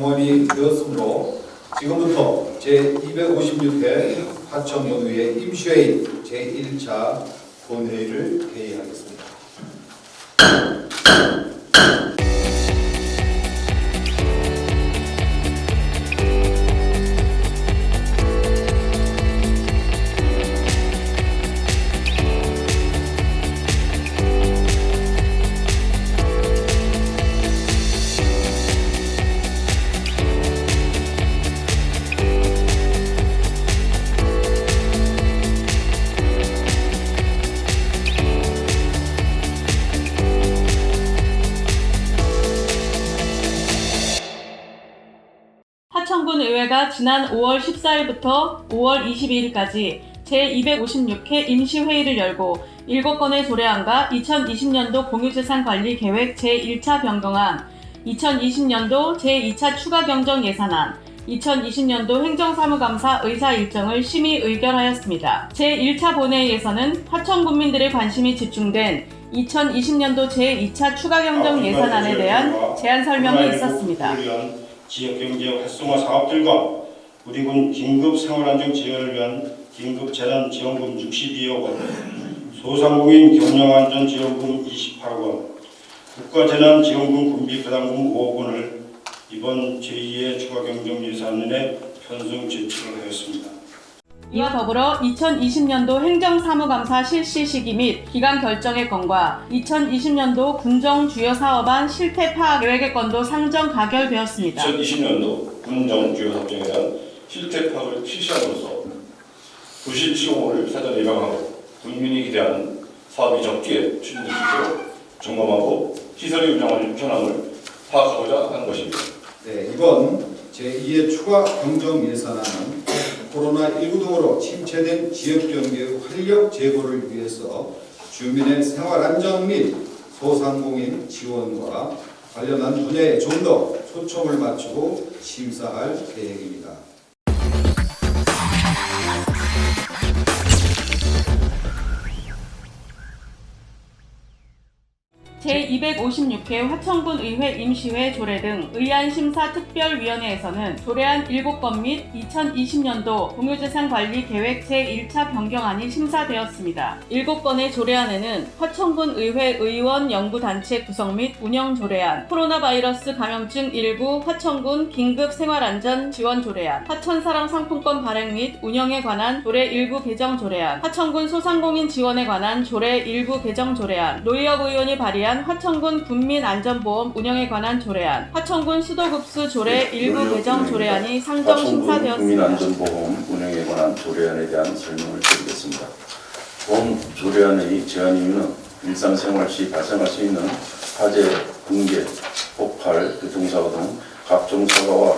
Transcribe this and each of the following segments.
승원이 되었으므로 지금부터 제256회 화천군의회 임시회의 제1차 본회의를 개의하겠습니다. 화천군 의회가 지난 5월 14일부터 5월 22일까지 제256회 임시회의를 열고 7건의 조례안과 2020년도 공유재산관리 계획 제1차 변경안, 2020년도 제2차 추가 변경 예산안, 2020년도 행정사무감사 의사 일정을 심의 의결하였습니다. 제1차 본회의에서는 화천군민들의 관심이 집중된 2020년도 제2차 추가 변경 예산안에 대한 제안 설명이 있었습니다. 지역경제 활성화 사업들과 우리군 긴급 생활안정 지원을 위한 긴급재난지원금 62억 원, 소상공인 경영안전지원금 28억 원, 국가재난지원금 군비부담금 5억 원을 이번 제2의 추가경정예산안에 편성 제출을 하였습니다. 이와 더불어 2020년도 행정사무감사 실시 시기 및 기간 결정의 건과 2020년도 군정 주요 사업안 실태 파악 계획의 건도 상정 가결되었습니다. 2020년도 군정 주요 사업장에 대한 실태 파악을 실시함으로써 부실 시공을 사전 예방하고 국민이 기대하는 사업이 적기에 추진될 수 있도록 점검하고 시설의 운영을 현황을 파악하고자 하는 것입니다. 네, 이번 제2의 추가 경정 예산안은 코로나19 등으로 침체된 지역경제의 활력 제고를 위해서 주민의 생활 안정 및 소상공인 지원과 관련한 분야에 좀 더 초점을 맞추고 심사할 계획입니다. 제256회 화천군 의회 임시회 조례 등 의안심사특별위원회에서는 조례안 7건 및 2020년도 공유재산관리 계획 제1차 변경안이 심사되었습니다. 7건의 조례안에는 화천군 의회 의원 연구단체 구성 및 운영 조례안, 코로나 바이러스 감염증 19 화천군 긴급생활안전 지원 조례안, 화천사랑 상품권 발행 및 운영에 관한 조례 일부 개정 조례안, 화천군 소상공인 지원에 관한 조례 일부 개정 조례안, 노희혁 의원이 발의한 화천군 군민안전보험 운영에 관한 조례안, 화천군 수도급수 조례 일부 개정 조례안이 상정 심사되었습니다. 군민안전보험 운영에 관한 조례안에 대한 설명을 드리겠습니다. 본 조례안의 제안 이유는 일상생활 시 발생할 수 있는 화재, 붕괴, 폭발, 교통사고 등 각종 사고와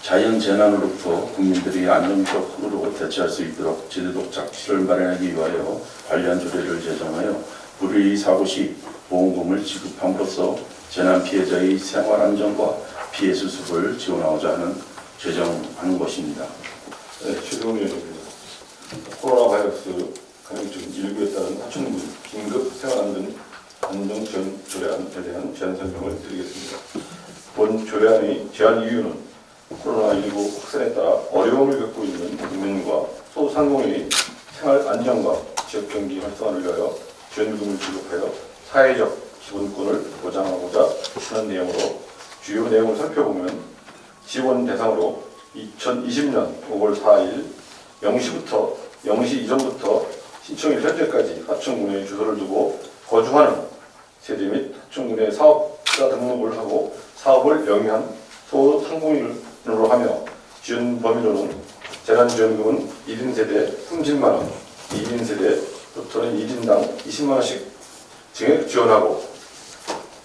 자연재난으로부터 국민들이 안정적으로 대처할 수 있도록 제도적 장치를 마련하기 위하여 관련 조례를 제정하여 불의 사고 시 보험금을 지급함으로써 재난 피해자의 생활 안전과 피해 수습을 지원하고자 하는 제정하는 것입니다. 네, 최동훈 의원입니다. 코로나 바이러스 감염증 19에 따른 화천군 긴급 생활안전 지원 조례안에 대한 제안 설명을 드리겠습니다. 본 조례안의 제안 이유는 코로나19 확산에 따라 어려움을 겪고 있는 국민과 소상공인의 생활 안정과 지역 경기 활성화를 위하여 지원금을 지급하여 사회적 기본권을 보장하고자 하는 내용으로 주요 내용을 살펴보면 지원 대상으로 2020년 5월 4일 0시부터 0시 이전부터 신청일 현재까지 화천군에 주소를 두고 거주하는 세대 및 화천군에 사업자 등록을 하고 사업을 영위한 소상공인으로 하며 지원 범위로는 재난지원금은 1인 세대 30만원, 2인 세대부터는 1인당 20만원씩 증액 지원하고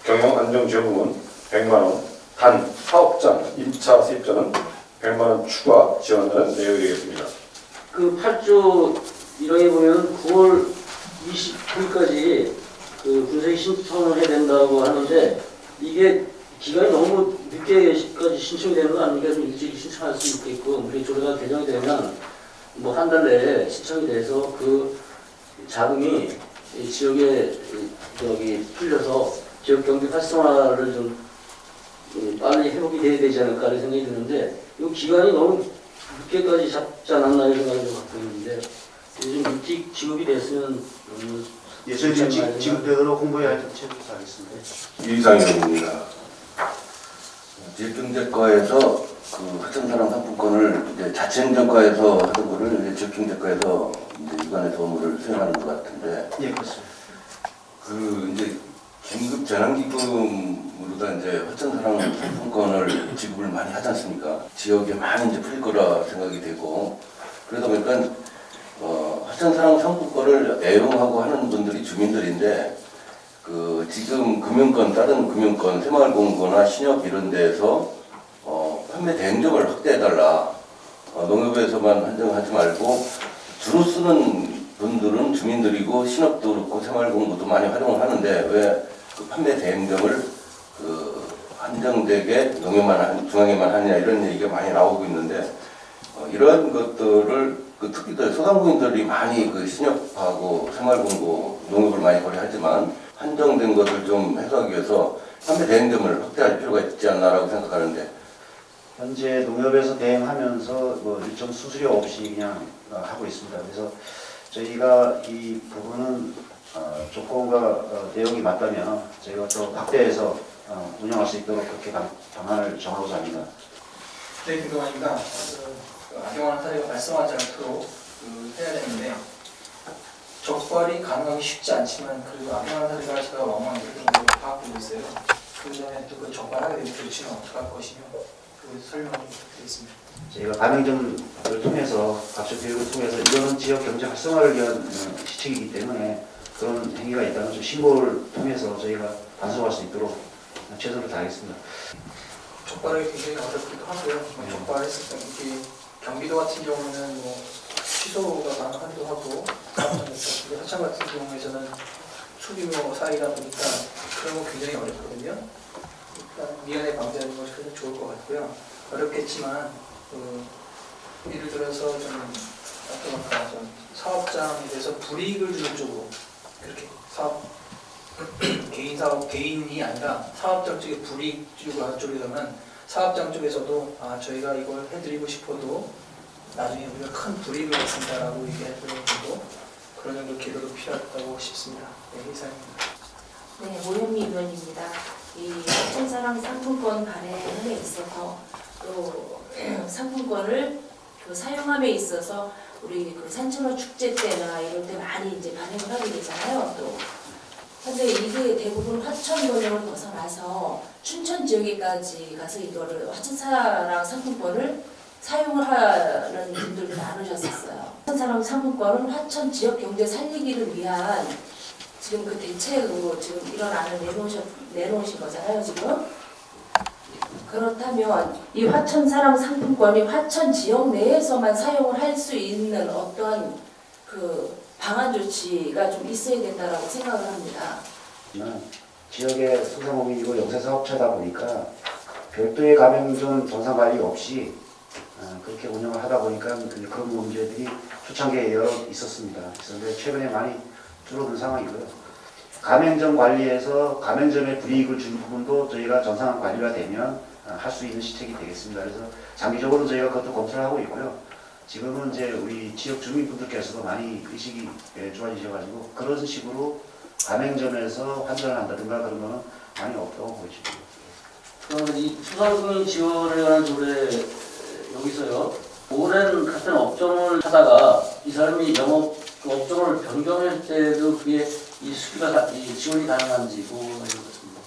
경영안정지원금은 100만원, 단 사업장 1차 세입자는 100만원 추가 지원한다는 내용이 되겠습니다. 그 8조 1항에 보면 9월 29일까지 그 분쇄기 신청을 해야 된다고 하는데 이게 기간이 너무 늦게까지 신청이 되는 거 아닙니까? 좀 일찍 신청할 수 있겠고 우리 조례가 개정이 되면 뭐 한 달 내에 신청이 돼서 그 자금이 이 지역에 풀려서 지역 경제 활성화를 좀 빨리 회복이 돼야 되지 않을까 하는 생각이 드는데 이 기간이 너무 늦게까지 잡지 않았나 이런 생각을 좀 갖고 있는데 요즘 일찍 지급이 됐으면 예, 저희 지금 지급되도록 홍보해야 할 최선을 하겠습니다. 이상형입니다. 지역경제과에서 그 하천사랑 상품권을 이제 자치행정과에서 하던 거를 이제 지역경제과에서 이제 이관의 도움을 수행하는 것 같은데 예, 그렇습니다. 그 이제 긴급 재난기금으로다 이제 하천사랑 상품권을 지급을 많이 하지 않습니까? 지역에 많이 이제 풀릴 거라 생각이 되고 그러다 보니까 하천사랑 상품권을 애용하고 하는 분들이 주민들인데 그 지금 금융권 다른 금융권 새마을공고나 신협 이런 데에서 판매 대행점을 확대해달라. 농협에서만 한정하지 말고 주로 쓰는 분들은 주민들이고 신협도 그렇고 새마을공고도 많이 활용을 하는데 왜 그 판매 대행점을 그 한정되게 농협만 중앙에만 하느냐 이런 얘기가 많이 나오고 있는데 이러한 것들을 그 특히 소상공인들이 많이 그 신협하고 새마을공고 농협을 많이 거래하지만 한정된 것을 좀 해소하기 위해서 판매 대행점을 확대할 필요가 있지 않나라고 생각하는데 현재 농협에서 대행하면서 뭐 일정 수수료 없이 그냥 하고 있습니다. 그래서 저희가 이 부분은 조건과 내용이 맞다면 저희가 또 확대해서 운영할 수 있도록 그렇게 방안을 정하고자 합니다. 네, 김동환입니다. 악용하는 사례가 발생하지 않도록 해야 되는데 적발이 가능하기 쉽지 않지만 그래도 악용하는 사례가 제가 왕왕 이렇게 정도로 파악되고 있어요. 그 전에 또 그 적발하게 되면 조치는 어떻게 할 것이며 그 설명을 부탁드리겠습니다. 저희가 가맹점을 통해서 각종 교육을 통해서 이거는 지역 경제 활성화를 위한 시책이기 때문에 그런 행위가 있다면 좀 신고를 통해서 저희가 단속할 수 있도록 최선을 다하겠습니다. 적발이 굉장히 어렵기도 하고요. 적발했을 때 이게 경기도 같은 경우는 뭐 취소가 가능하기도 하고 하천 같은 경우에서는 소규모 사이다 보니까 그런 거 굉장히 어렵거든요. 일단 미연에 방지하는 것이 가장 좋을 것 같고요. 어렵겠지만 예를 들어서 좀 사업장에 대해서 불이익을 주는 쪽으로 그렇게 사업 개인이 아니라 사업장 쪽에 불이익 주고 하는 쪽이라면 사업장 쪽에서도 저희가 이걸 해드리고 싶어도 나중에 우리가 큰 불이익을 받습니다라고 얘기할 정도 그런 정도 기도도 필요하다고 싶습니다. 네, 이상입니다. 네, 오현미 의원입니다. 이 하천사랑 상품권 발행에 있어서 또 상품권을 그 사용함에 있어서 우리 그 산천어 축제 때나 이럴 때 많이 이제 발행을 하게 되잖아요. 또 현재 이게 대부분 화천 권역을 벗어나서 춘천 지역에까지 가서 이거를 하천사랑 상품권을 사용을 하는 분들도 많으셨었어요. 하천사랑 상품권은 화천 지역 경제 살리기를 위한 지금 그 대책으로 지금 일어나는 내놓으신 거잖아요, 지금. 그렇다면 이 화천사랑 상품권이 화천 지역 내에서만 사용을 할 수 있는 어떠한 그 방안 조치가 좀 있어야 된다라고 생각을 합니다. 지역의 소상공인이고 영세사업체다 보니까 별도의 가맹점 정상관리 없이 그렇게 운영을 하다 보니까 그런 문제들이 초창기에 여러 있었습니다. 그런데 최근에 많이 줄어든 상황이고요. 가맹점 관리에서 가맹점에 불이익을 준 부분도 저희가 정상화 관리가 되면 할 수 있는 시책이 되겠습니다. 그래서 장기적으로 저희가 그것도 검토를 하고 있고요. 지금은 이제 우리 지역 주민분들께서도 많이 의식이 좋아지셔가지고 그런 식으로 가맹점에서 환전을 한다든가 그런 거는 많이 없다고 보여집니다. 그러면 이 소상공인 지원에 관한 조례 여기서요. 오랜 같은 업종을 하다가 이 사람이 영업 그 업종을 변경할 때도 그게 이 수기가 이 지원이 가능한지 그거는 그렇습니다.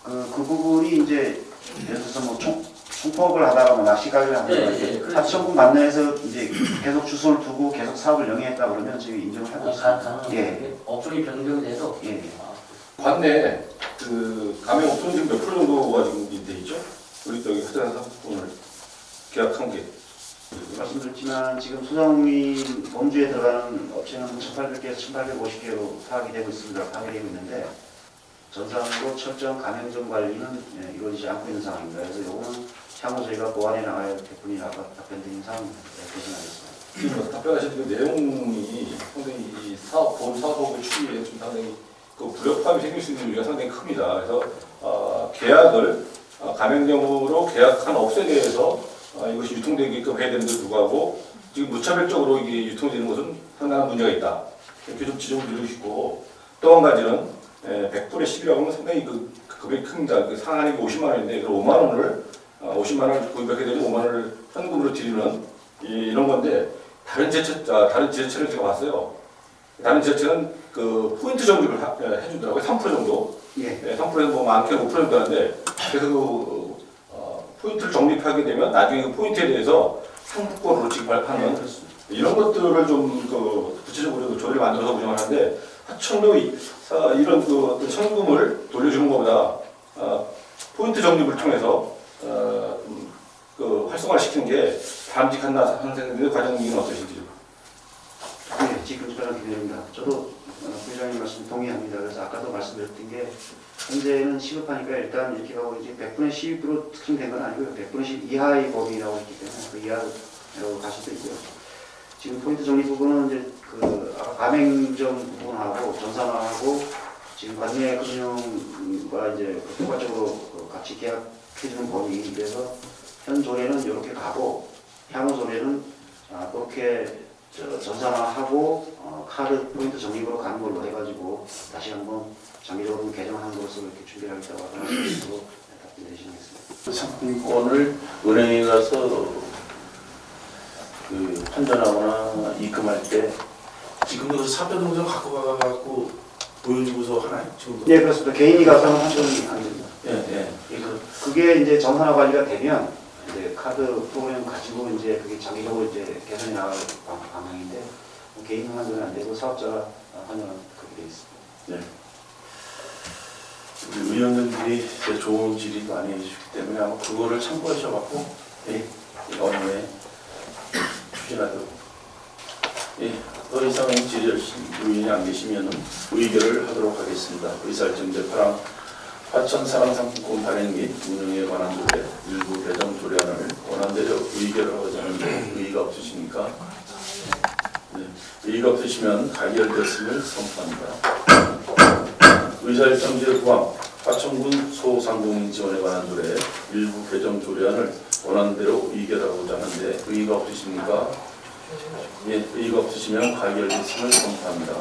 그 부분이 이제 예를 들어서 뭐 총폭을 하다가 뭐 낚시가게를 하다가 하천군 관내에서 이제 계속 주소를 두고 계속 사업을 영위했다 그러면 저희 인정을 하고 있습니다. 예. 업종이 변경이 돼도 예. 관내 그 가맹 업종 지금 몇 프로 정도가 지금 돼 있죠? 우리 저기 하천 상품권을 계약한 게 말씀드렸지만 지금 소상공인 범주에 들어가는 업체는 1,800개에서 1,850개로 파악이 되고 있습니다. 파악이 되고 있는데 전산으로 철저한 가맹점 관리는 이루어지지 않고 있는 상황입니다. 그래서 이거는 향후 저희가 보완해 나가야 될 부분이 아까 답변드린 사항 대신하겠습니다. 지금 답변하신 그 내용이 상당히 이 본 사업의 추이에 좀 상당히 그 불협화음이 생길 수 있는 우리가 상당히 큽니다. 그래서 계약을 가맹점으로 계약한 업소에 대해서 이것이 유통되게끔 해야 되는데 불구하고 지금 무차별적으로 이게 유통되는 것은 상당한 문제가 있다. 이렇게 좀 지적을 드리고 싶고, 또 한 가지는 100분의 10이라고 하면 상당히 그 금액이 큽니다. 그 상한이 50만 원인데 그 5만 원을 50만 원을 구입하게 되면 5만 원을 현금으로 드리는 이런 건데, 다른 지자체를 제가 봤어요. 다른 지자체는 그 포인트 적립을 해주더라고요. 3% 정도. 예. 3%에서 뭐 많게는 5% 정도 하는데, 그래서 그 포인트를 적립하게 되면 나중에 그 포인트에 대해서 상품권으로 지급하는 이런 것들을 좀 그 구체적으로 조례를 만들어서 운영을 하는데, 하청도 이런 그 어떤 현금을 돌려주는 것보다 포인트 적립을 통해서 그 활성화를 시키는 게 바람직하나 하는 생각인데, 과장님은 어떠신지요? 네, 지금 그런 기대입니다. 저도 부회장님 말씀 동의합니다. 그래서 아까도 말씀드렸던 게 현재는 시급하니까 일단 이렇게 하고 이제 100분의 10으로 특정된 건 아니고요. 100분의 10 이하의 범위라고 했기 때문에 그 이하로 가실 수 있고요. 지금 포인트 적립 부분은 이제 그 가맹점 부분하고 전산화하고 지금 관내금융과 이제 포괄적으로 같이 계약해주는 범위, 그래서 현 조례는 이렇게 가고 향후 조례는 그렇게 전산화하고 카드 포인트 적립으로 가는 걸로 해가지고 다시 한번 장기적으로 개정하는 것으로 이렇게 준비하겠다고 말씀드리고 답변드리겠습니다. 상품권을 은행에 가서 그 환전하거나 입금할 때 지금도 그 사표동전 갖고 가갖고 보여주고서 하나요? 지금도? 네, 그렇습니다. 개인이 가서는 환전이 안 됩니다. 예. 그게 이제 전산화 관리가 되면 이제 카드 프로그램 가지고 이제 그게 장기적으로 이제 개선이 나갈 방향인데 개인 환전은 안 되고 사업자 환전은 그렇게 돼 있습니다. 네. 우리 의원님들이 좋은 질의 많이 해주셨기 때문에 아마 그거를 참고하셔갖고 업무에 추진하도록. 더 이상 질의 의원이 안 계시면 의결을 하도록 하겠습니다. 의사일정재파랑 화천사랑상품권 발행 및 운영에 관한 조례 일부 개정 조례안을 원안대로 의결을 하고자 하는데 의의가 없으십니까? 네. 의의가 없으시면 가결됐음을 선포합니다. 의사일정제 구항 화천군 소상공인 지원에 관한 조례 일부 개정 조례안을 원안대로 의결하고자 하는데 의의가 없으십니까? 예, 의의가 없으시면 가결됐음을 선포합니다.